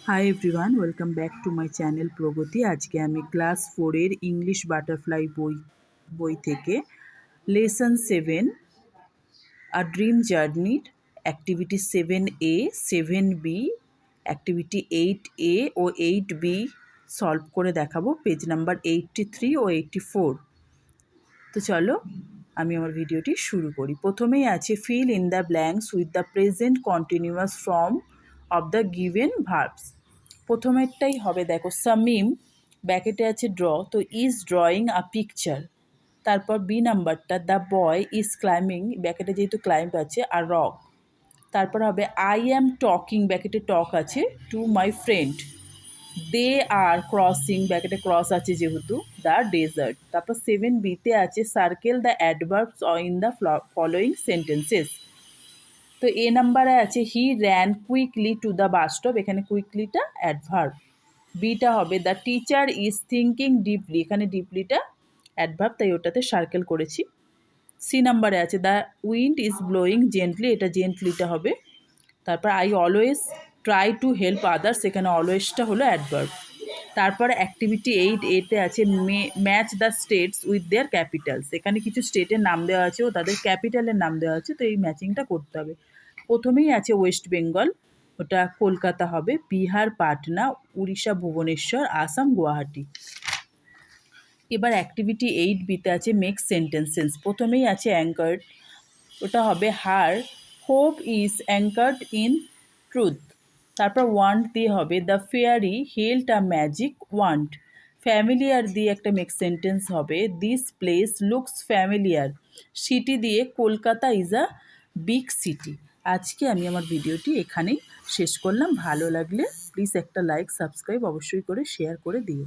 Hi everyone, welcome back to my channel প্রগতি। আজকে আমি class 4-এর English butterfly বই থেকে লেসন 7 আ ড্রিম জার্নির activity 7A, 7B, activity 8A ও 8B solve করে দেখাবো, পেজ নাম্বার 83 ও 84। তো চলো আমি আমার ভিডিওটি শুরু করি। প্রথমেই আছে fill in the blanks with the present continuous form of the given verbs. প্রথমেরটাই হবে, দেখো সামিম ব্যাকেটে আছে ড্র, তো ইজ ড্রয়িং আ পিকচার। তারপর বি নাম্বারটা দ্য বয় ইজ ক্লাইম্বিং, ব্যাকেটে যেহেতু ক্লাইম্ব আছে, আর রক। তারপর হবে আই অ্যাম টকিং, ব্যাকেটে টক আছে, to my friend. They are crossing, ব্যাকেটে ক্রস আছে যেহেতু, দ্য ডেজার্ট। তারপর 7B-তে আছে circle the adverbs in the following sentences. তো এ নাম্বারে আছে he ran quickly to the bus stop, এখানে কুইকলিটা অ্যাডভার্ব। বিটা হবে the teacher is thinking deeply, এখানে ডিপলিটা অ্যাডভার্ব, তাই ওটাতে সার্কেল করেছি। সি নাম্বারে আছে the wind is blowing gently, এটা জেন্টলিটা হবে। তারপর I always try to help others, এখানে অলওয়েজটা হলো অ্যাডভার্ব। তারপর অ্যাক্টিভিটি 8A-তে আছে match the states with their Capitals, এখানে কিছু স্টেটের নাম দেওয়া আছে ও তাদের ক্যাপিটালের নাম দেওয়া আছে, তো এই ম্যাচিংটা করতে হবে। প্রথমেই আছে ওয়েস্ট বেঙ্গল, ওটা কলকাতা হবে। বিহার পাটনা, উড়িষ্যা ভুবনেশ্বর, আসাম গুয়াহাটি। এবার অ্যাক্টিভিটি 8B-তে আছে মেক সেন্টেন্সেস। প্রথমেই আছে অ্যাঙ্কার্ড, ওটা হবে her hope is anchored in truth. তারপর ওয়ান্ট দিয়ে হবে the fairy held a magic wand. Familiar দিয়ে একটা মেক সেন্টেন্স হবে this place looks familiar. City দিয়ে Kolkata is a big city. আজকে আমি আমার ভিডিওটি এখানেই শেষ করলাম। ভালো লাগলে প্লিজ একটা লাইক, সাবস্ক্রাইব অবশ্যই করে শেয়ার করে দিও।